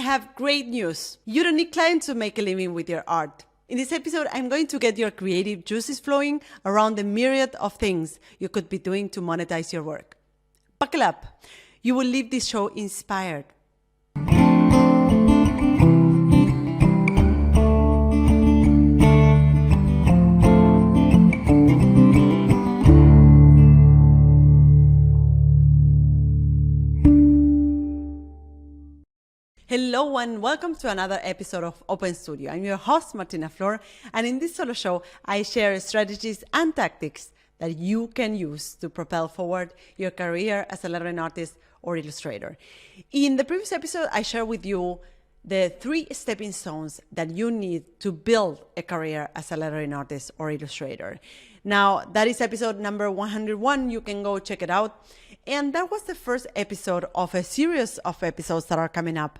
have great news. You don't need clients to make a living with your art. In this episode, I'm going to get your creative juices flowing around the myriad of things you could be doing to monetize your work. Buckle up. You will leave this show inspired. Hello and welcome to another episode of Open Studio. I'm your host, Martina Flor, and in this solo show, I share strategies and tactics that you can use to propel forward your career as a lettering artist or illustrator. In the previous episode, I shared with you the 3 stepping stones that you need to build a career as a lettering artist or illustrator. Now, that is episode number 101. You can go check it out. And that was the first episode of a series of episodes that are coming up,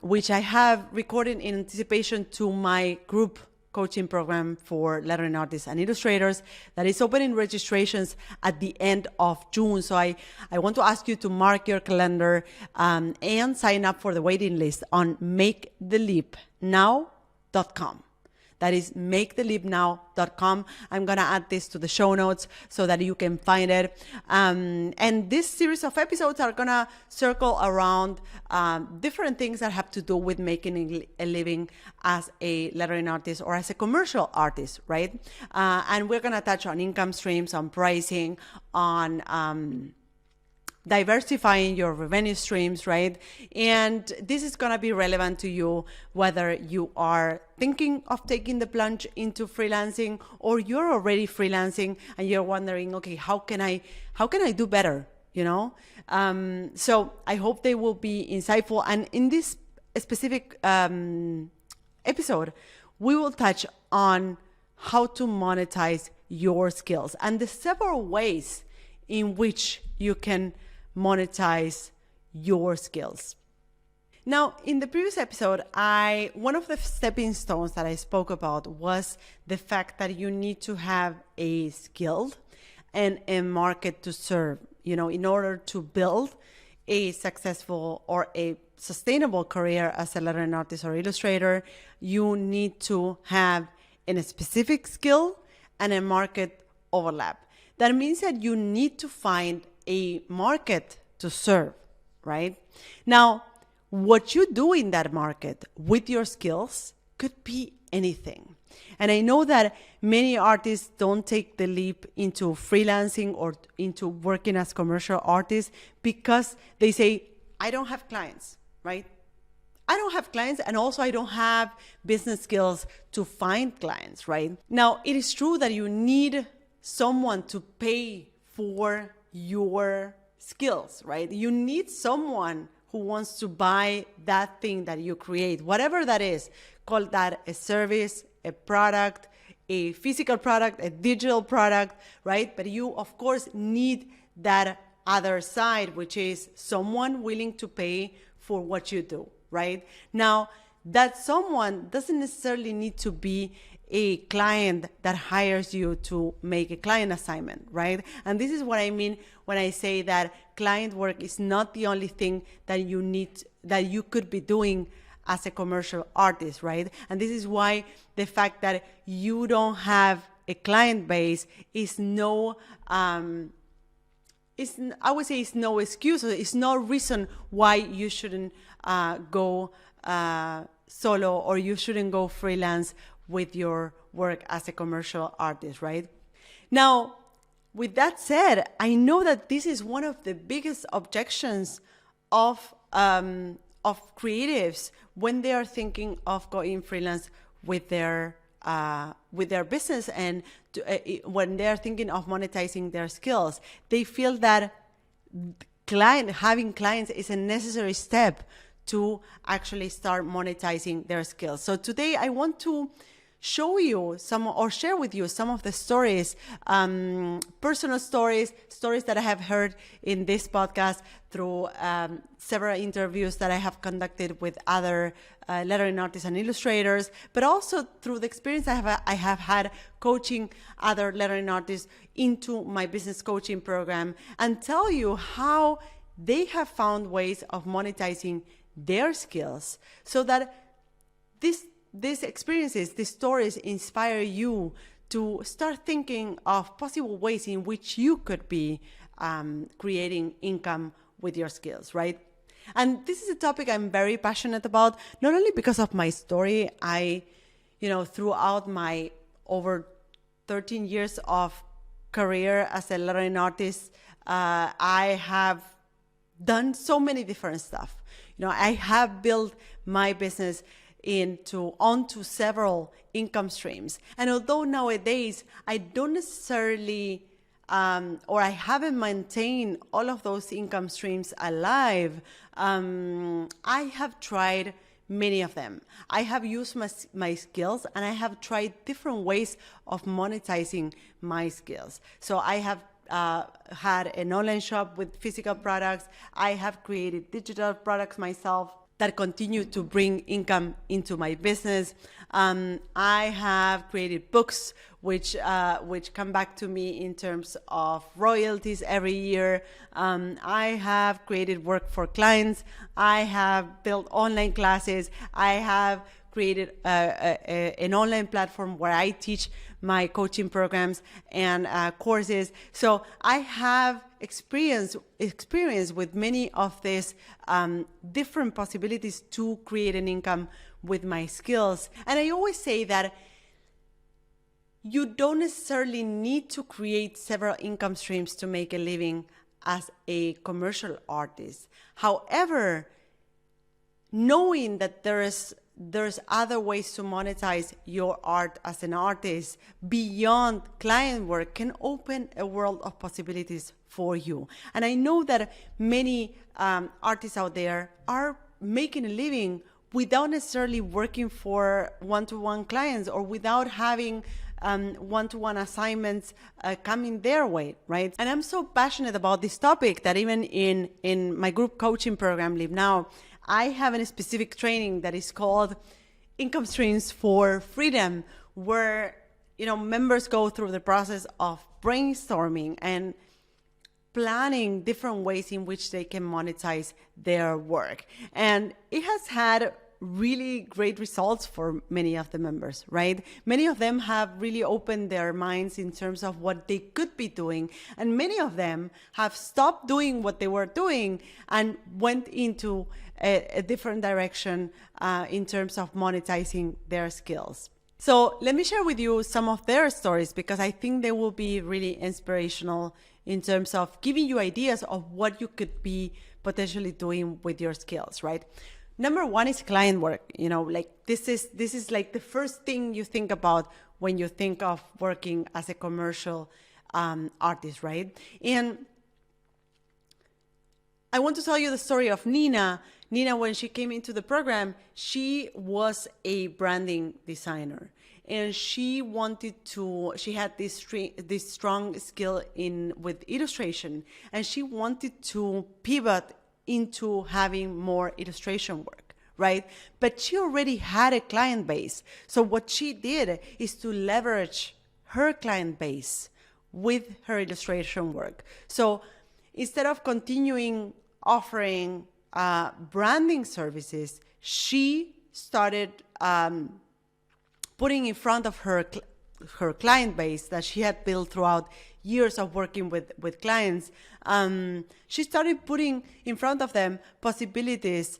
which I have recorded in anticipation to my group coaching program for lettering artists and illustrators that is opening registrations at the end of June. So I want to ask you to mark your calendar and sign up for the waiting list on maketheleapnow.com. That is maketheleapnow.com. I'm going to add this to the show notes so that you can find it. And this series of episodes are going to circle around different things that have to do with making a living as a lettering artist or as a commercial artist, right? And we're going to touch on income streams, on pricing, on diversifying your revenue streams, right? And this is going to be relevant to you whether you are thinking of taking the plunge into freelancing or you're already freelancing and you're wondering, okay, how can I do better? So I hope they will be insightful. And in this specific episode, we will touch on how to monetize your skills and the several ways in which you can monetize your skills. Now, in the previous episode, one of the stepping stones that I spoke about was the fact that you need to have a skill and a market to serve, in order to build a successful or a sustainable career as a lettering artist or illustrator. You need to have a specific skill and a market overlap. That means that you need to find a market to serve, right? Now, what you do in that market with your skills could be anything. And I know that many artists don't take the leap into freelancing or into working as commercial artists because they say, I don't have clients, right? I don't have clients, and also I don't have business skills to find clients, right? Now, it is true that you need someone to pay for your skills, right? You need someone who wants to buy that thing that you create, whatever that is. Call that a service, a product, a physical product, a digital product, right? But you, of course, need that other side, which is someone willing to pay for what you do, right? Now, that someone doesn't necessarily need to be a client that hires you to make a client assignment, right? And this is what I mean when I say that client work is not the only thing that you could be doing as a commercial artist, right? And this is why the fact that you don't have a client base is I would say it's no excuse. It's no reason why you shouldn't go solo or you shouldn't go freelance with your work as a commercial artist, right? Now, with that said, I know that this is one of the biggest objections of creatives when they are thinking of going freelance with their business and when they are thinking of monetizing their skills. They feel that having clients is a necessary step to actually start monetizing their skills. So today I want to show you share with you some of the stories, personal stories that I have heard in this podcast through several interviews that I have conducted with other lettering artists and illustrators, but also through the experience I have had coaching other lettering artists into my business coaching program, and tell you how they have found ways of monetizing their skills, so that these experiences, these stories inspire you to start thinking of possible ways in which you could be creating income with your skills, right? And this is a topic I'm very passionate about, not only because of my story. Throughout my over 13 years of career as a lettering artist, I have done so many different stuff. I have built my business onto several income streams. And although nowadays I don't necessarily or I haven't maintained all of those income streams alive, I have tried many of them. I have used my skills, and I have tried different ways of monetizing my skills. So I have had an online shop with physical products. I have created digital products myself that continue to bring income into my business. I have created books which come back to me in terms of royalties every year. I have created work for clients. I have built online classes. I have created an online platform where I teach my coaching programs and courses. So I have experience with many of these different possibilities to create an income with my skills. And I always say that you don't necessarily need to create several income streams to make a living as a commercial artist. However, knowing that there's other ways to monetize your art as an artist beyond client work can open a world of possibilities for you. And I know that many artists out there are making a living without necessarily working for one-to-one clients or without having one-to-one assignments coming their way, right? And I'm so passionate about this topic that even in my group coaching program, Live Now, I have a specific training that is called Income Streams for Freedom, where members go through the process of brainstorming and planning different ways in which they can monetize their work. And it has had really great results for many of the members, right? Many of them have really opened their minds in terms of what they could be doing. And many of them have stopped doing what they were doing and went into a different direction in terms of monetizing their skills. So let me share with you some of their stories, because I think they will be really inspirational in terms of giving you ideas of what you could be potentially doing with your skills, right? Number one is client work. This is like the first thing you think about when you think of working as a commercial artist, right? And I want to tell you the story of Nina. Nina, when she came into the program, she was a branding designer, and she had this strong skill with illustration, and she wanted to pivot into having more illustration work, right? But she already had a client base. So what she did is to leverage her client base with her illustration work. So instead of continuing offering branding services, she started putting in front of her client base that she had built throughout years of working with clients. She started putting in front of them possibilities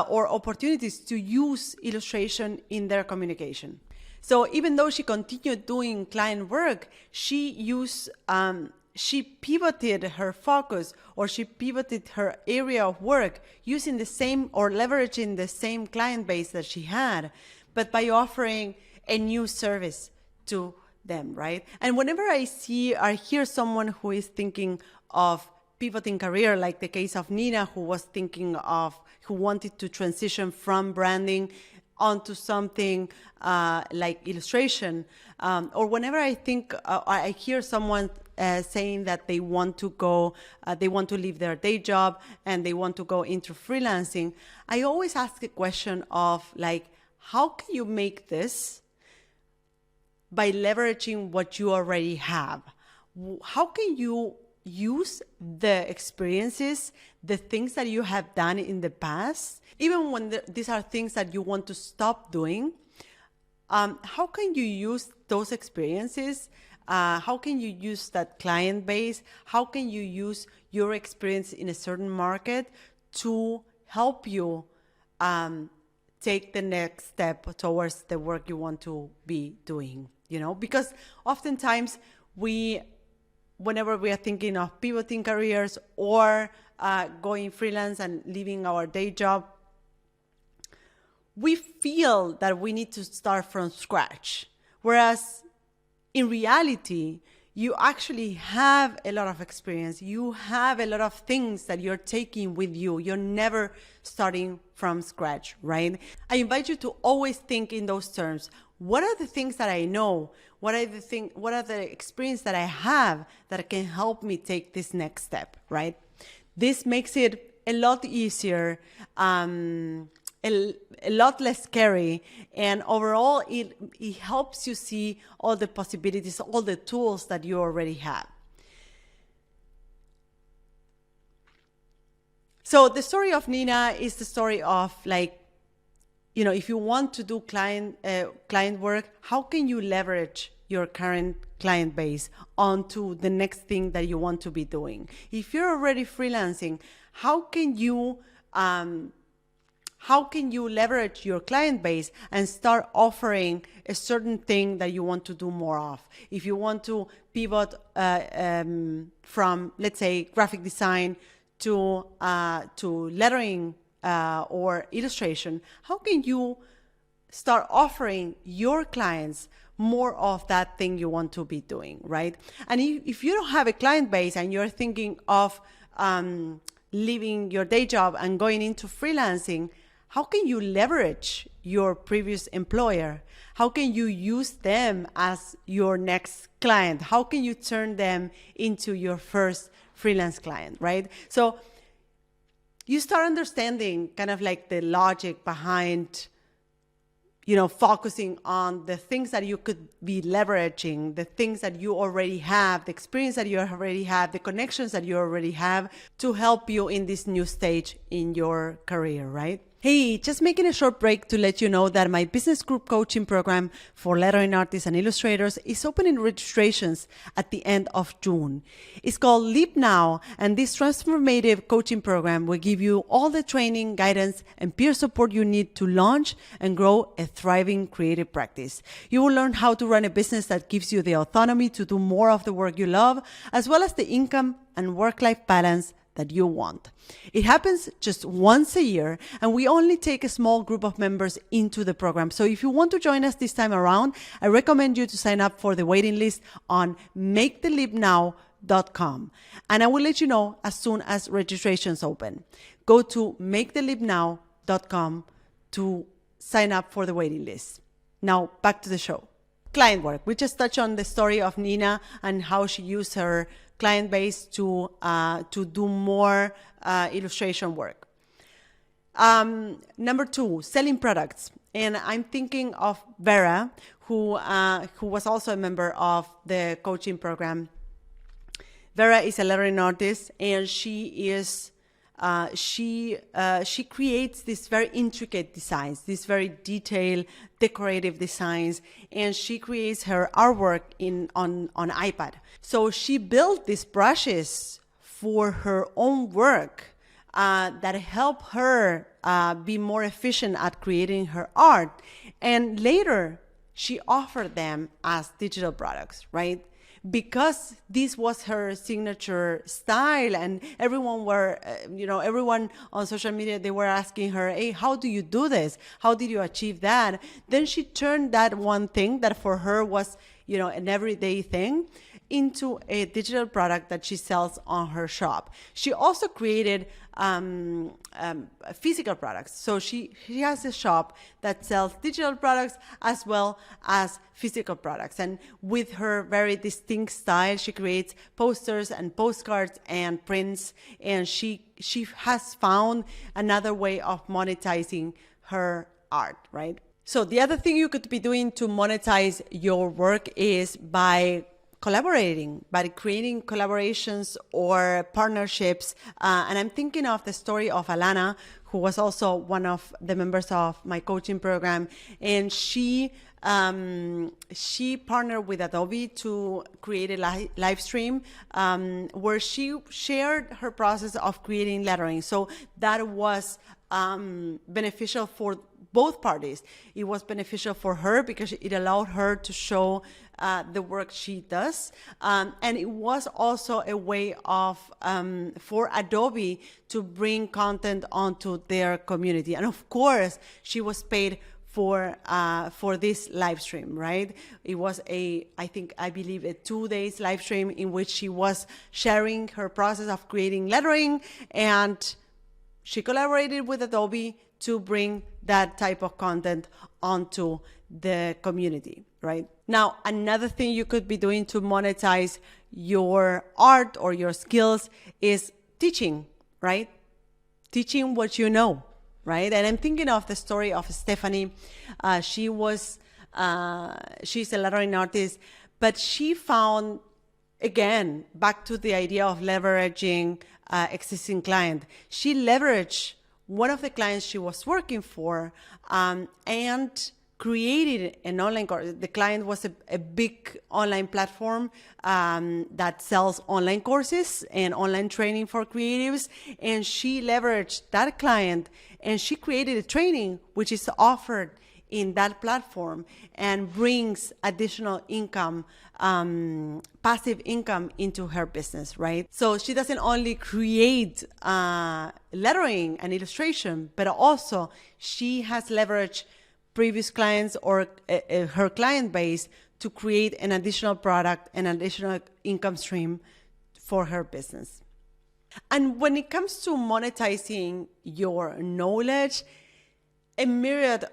or opportunities to use illustration in their communication. So even though she continued doing client work, she pivoted her focus, or she pivoted her area of work using the same or leveraging the same client base that she had, but by offering a new service to them, right? And whenever I hear someone who is thinking of pivoting career, like the case of Nina, who wanted to transition from branding onto something like illustration, or whenever I hear someone saying that they want to leave their day job and they want to go into freelancing, I always ask a question of how can you make this by leveraging what you already have? How can you use the experiences, the things that you have done in the past, even when these are things that you want to stop doing. How can you use those experiences? How can you use that client base? How can you use your experience in a certain market to help you take the next step towards the work you want to be doing? Because oftentimes whenever we are thinking of pivoting careers or going freelance and leaving our day job, we feel that we need to start from scratch. Whereas in reality, you actually have a lot of experience. You have a lot of things that you're taking with you. You're never starting from scratch, right? I invite you to always think in those terms. What are the things that I know? What are the experience that I have that can help me take this next step, right? This makes it a lot easier, a lot less scary, and overall it helps you see all the possibilities, all the tools that you already have. So the story of Nina is the story of, like, if you want to do client work, how can you leverage your current client base onto the next thing that you want to be doing? If you're already freelancing, how can you leverage your client base and start offering a certain thing that you want to do more of? If you want to pivot from, let's say, graphic design to lettering or illustration, how can you start offering your clients more of that thing you want to be doing, right? And if you don't have a client base and you're thinking of leaving your day job and going into freelancing, how can you leverage your previous employer? How can you use them as your next client? How can you turn them into your first freelance client, right? So you start understanding kind of like the logic behind, focusing on the things that you could be leveraging, the things that you already have, the experience that you already have, the connections that you already have to help you in this new stage in your career, right? Hey, just making a short break to let you know that my business group coaching program for lettering artists and illustrators is opening registrations at the end of June. It's called Leap Now, and this transformative coaching program will give you all the training, guidance, and peer support you need to launch and grow a thriving creative practice. You will learn how to run a business that gives you the autonomy to do more of the work you love, as well as the income and work-life balance that you want. It happens just once a year, and we only take a small group of members into the program. So if you want to join us this time around, I recommend you to sign up for the waiting list on maketheleapnow.com. And I will let you know as soon as registrations open. Go to maketheleapnow.com to sign up for the waiting list. Now, back to the show. Client work. We just touched on the story of Nina and how she used her client base to do more illustration work. Number 2, selling products. And I'm thinking of Vera, who was also a member of the coaching program. Vera is a lettering artist, and she creates these very intricate designs, these very detailed, decorative designs, and she creates her artwork on iPad. So she built these brushes for her own work that help her be more efficient at creating her art. And later, she offered them as digital products, right? Because this was her signature style, and everyone on social media, they were asking her, hey, how do you do this? How did you achieve that? Then she turned that one thing that for her was, an everyday thing into a digital product that she sells on her shop. She also created physical products. So she has a shop that sells digital products as well as physical products. And with her very distinct style, she creates posters and postcards and prints. And she has found another way of monetizing her art, right? So the other thing you could be doing to monetize your work is by collaborating, by creating collaborations or partnerships. And I'm thinking of the story of Alana, who was also one of the members of my coaching program. And she partnered with Adobe to create a live stream where she shared her process of creating lettering. So that was beneficial for both parties. It was beneficial for her because it allowed her to show the work she does. And it was also a way of for Adobe to bring content onto their community. And of course, she was paid for this live stream, right? It was I believe a 2 days live stream in which she was sharing her process of creating lettering, and she collaborated with Adobe to bring that type of content onto the community, right? Now, another thing you could be doing to monetize your art or your skills is teaching, right? Teaching what you know, right? And I'm thinking of the story of Stephanie. She's a lettering artist, but she found, again, back to the idea of leveraging existing client. She leveraged one of the clients she was working for and created an online course. The client was a big online platform that sells online courses and online training for creatives. And she leveraged that client and she created a training which is offered in that platform and brings additional income, passive income into her business, right? So she doesn't only create lettering and illustration, but also she has leveraged previous clients or her client base to create an additional product, an additional income stream for her business. And when it comes to monetizing your knowledge, a myriad,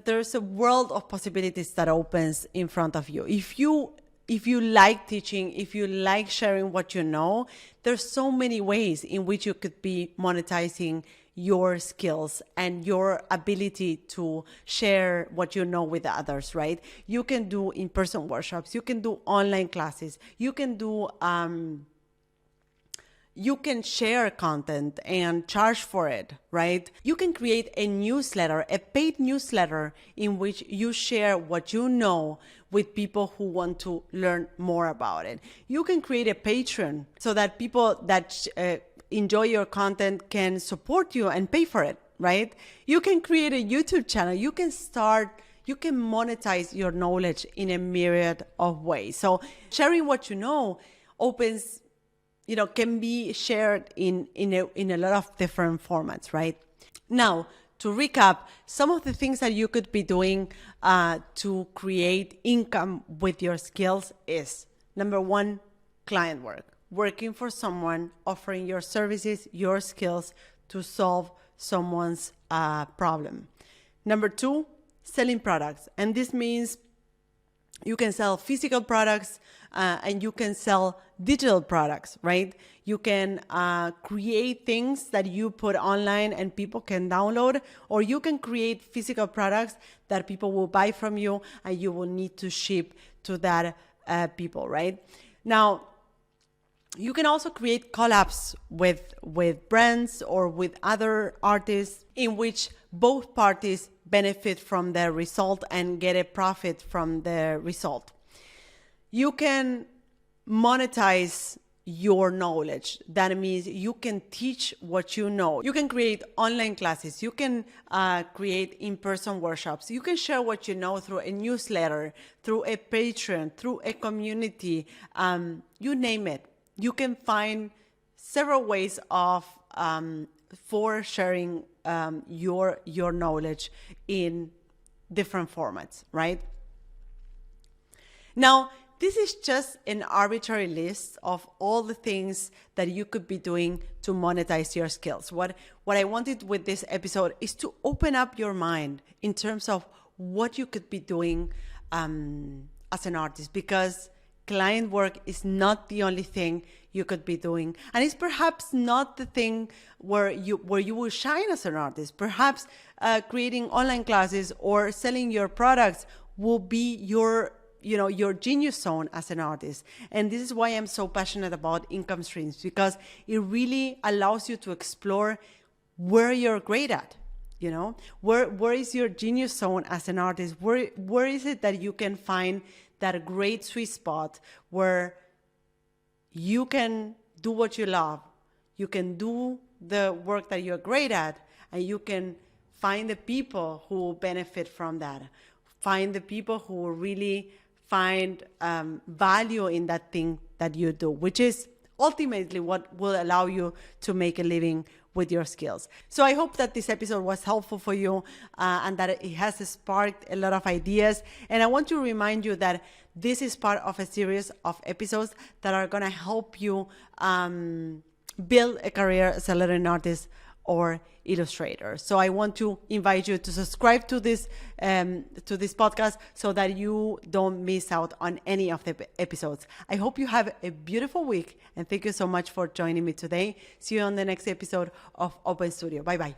there's a world of possibilities that opens in front of you. If you like teaching, if you like sharing what you know, there's so many ways in which you could be monetizing your skills and your ability to share what you know with others, right? You can do in-person workshops, you can do online classes, you can do you can share content and charge for it, right? You can create a newsletter, a paid newsletter in which you share what you know with people who want to learn more about it. You can create a Patreon so that people that enjoy your content can support you and pay for it, right? You can create a YouTube channel. You can monetize your knowledge in a myriad of ways. So sharing what you know opens, can be shared in a lot of different formats, right? Now, to recap, some of the things that you could be doing to create income with your skills is, number one, client work. Working for someone, offering your services, your skills to solve someone's problem. Number two, selling products. And this means you can sell physical products and you can sell digital products, right? You can create things that you put online and people can download, or you can create physical products that people will buy from you and you will need to ship to that people, right? Now, you can also create collabs with brands or with other artists in which both parties benefit from the result and get a profit from the result. You can monetize your knowledge. That means you can teach what you know. You can create online classes. You can create in-person workshops. You can share what you know through a newsletter, through a Patreon, through a community, you name it. You can find several ways of for sharing your knowledge in different formats, right? Now, this is just an arbitrary list of all the things that you could be doing to monetize your skills. What I wanted with this episode is to open up your mind in terms of what you could be doing as an artist, because client work is not the only thing you could be doing, and it's perhaps not the thing where you will shine as an artist. Perhaps creating online classes or selling your products will be your your genius zone as an artist. And this is why I'm so passionate about income streams, because it really allows you to explore where you're great at. Where is your genius zone as an artist? Where is it that you can find that great sweet spot where you can do what you love, you can do the work that you're great at, and you can find the people who benefit from that. Find the people who really find value in that thing that you do, which is ultimately what will allow you to make a living with your skills. So I hope that this episode was helpful for you and that it has sparked a lot of ideas. And I want to remind you that this is part of a series of episodes that are going to help you build a career as a lettering artist or illustrator. So I want to invite you to subscribe to this podcast so that you don't miss out on any of the episodes. I hope you have a beautiful week, and thank you so much for joining me today. See you on the next episode of Open Studio. Bye-bye.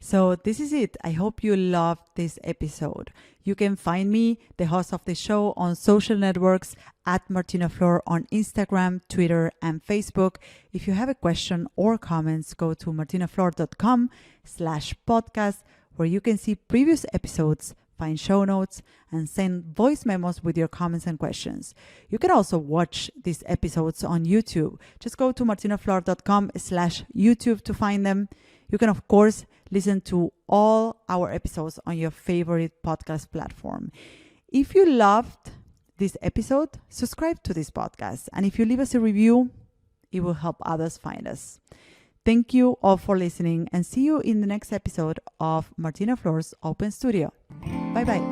So this is it. I hope you loved this episode. You can find me, the host of the show, on social networks at Martina Flor on Instagram, Twitter, and Facebook. If you have a question or comments, go to martinaflor.com/podcast, where you can see previous episodes, find show notes, and send voice memos with your comments and questions. You can also watch these episodes on YouTube. Just go to martinaflor.com/YouTube to find them. You can, of course, listen to all our episodes on your favorite podcast platform. If you loved this episode, subscribe to this podcast. And if you leave us a review, it will help others find us. Thank you all for listening, and see you in the next episode of Martina Flor's Open Studio. Bye-bye.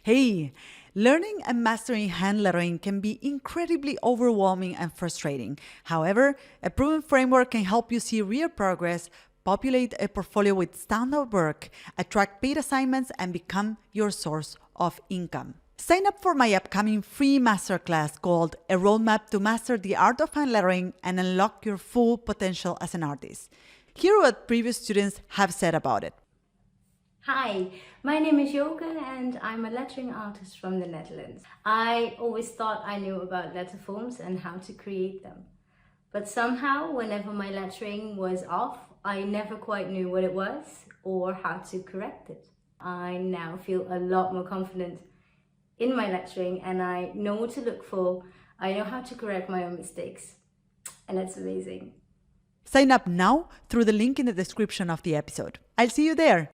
Hey, learning and mastering hand lettering can be incredibly overwhelming and frustrating. However, a proven framework can help you see real progress, populate a portfolio with standout work, attract paid assignments, and become your source of income. Sign up for my upcoming free masterclass called A Roadmap to Master the Art of Hand Lettering and Unlock Your Full Potential as an Artist. Here are what previous students have said about it. Hi, my name is Joke and I'm a lettering artist from the Netherlands. I always thought I knew about letter forms and how to create them. But somehow, whenever my lettering was off, I never quite knew what it was or how to correct it. I now feel a lot more confident in my lettering and I know what to look for. I know how to correct my own mistakes, and it's amazing. Sign up now through the link in the description of the episode. I'll see you there.